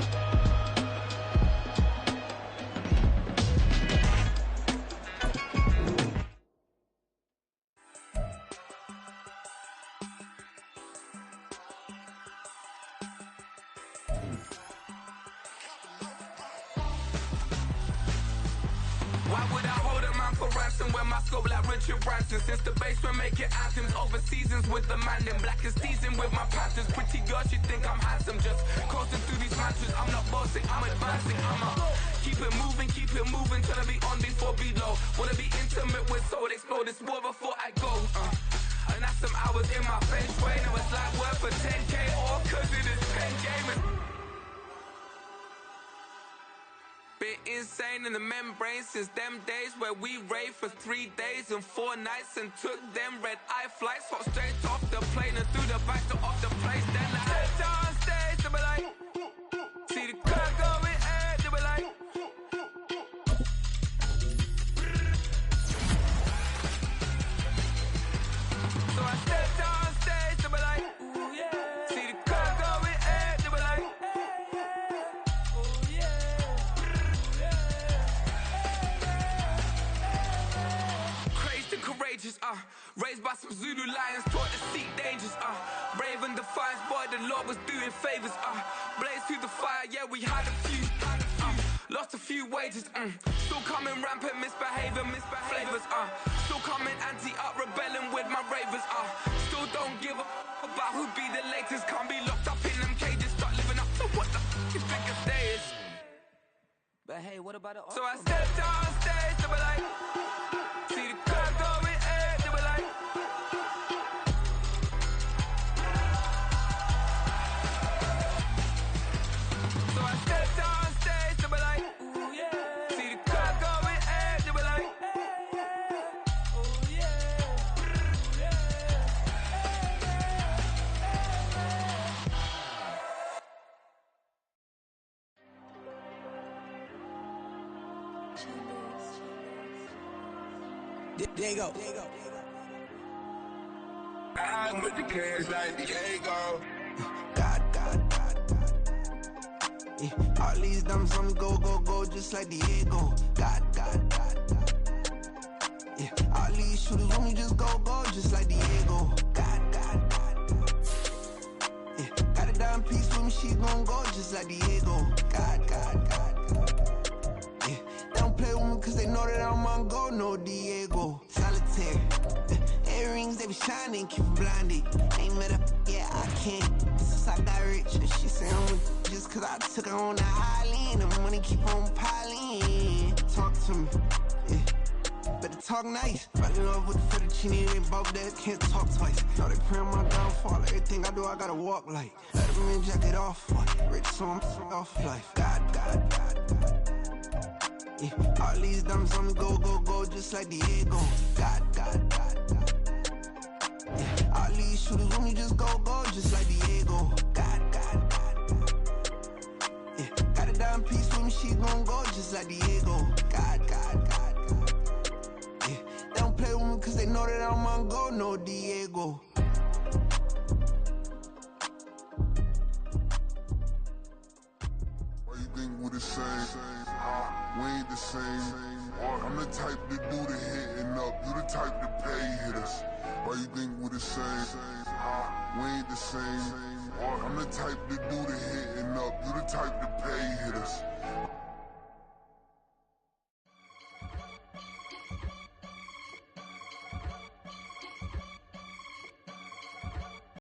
Why would I hold a man for ransom when my scope like Richard Branson? Since the basement making anthems over seasons with the man in black is teasing with my Panthers. Pretty girl, she think I'm handsome. Just coasting through these mantras. I'm not bossing, I'm advancing. I'ma keep it moving till I be on before below. Wanna be intimate with soul, explode this war before I go. And that's some hours in my bench way. Now it's like work for 10K all cause it is pen gaming. Been insane in the membrane since them days where we raved for 3 days and 4 nights and took them red-eye flights. Hot straight off the plane and through the back door of the place. Then I stepped on stage, they were like, see the crowd going air, they were like, so I stepped on stage, they were like, ooh yeah, see the crowd going air, they were like, oh yeah. Courageous, raised by some Zulu lions, taught to seek dangers, brave and defiant, boy, the Lord was doing favors, blaze through the fire, yeah, we had a few, lost a few wages, still coming rampant, misbehaving, flavors, still coming anti-up, rebelling with my ravers, still don't give a about who be the latest, can't be locked up in them cages, start living up to what the is biggest day is. But hey, what about it? So I stepped on stage, they were like, see the crowd going air, they were like, so I stepped on stage, they were like, ooh yeah, see the crowd going air, they were like, oh yeah, Diego. I'm with the cash like Diego. God. Yeah. All these diamonds on me go, just like Diego. God. Yeah. All these shooters when we just go, just like Diego. God. Yeah. Got a dime piece with me, she gon' go, just like Diego. God. Yeah. They don't play with me cause they know that I'm on go, no Diego. Solitaire. Earrings, they be shining, keep them blinded. Ain't met up, yeah, I can't. Since I got rich, and she say I'm just cause I took her on the island. The money keep on piling. Talk to me, yeah. Better talk nice. Fucking up with the fettuccine, they both dead, can't talk twice. Know they praying my downfall. Everything I do, I gotta walk like. Let them in, jacket off. Rich, so I'm off life. God. Yeah. All these diamonds on me go, just like Diego. God. Yeah. All these shooters when we just go, just like Diego. God. Yeah. Got a dime piece with me, she gon' go, just like Diego. God. Yeah. They don't play with me cause they know that I'm on go, no Diego. Why you think we're the same? We ain't the same. I'm the type to do the hitting up, you the type to pay hitters. Why you think we're the same? We ain't the same. I'm the type to do the hitting up, you the type to pay hitters.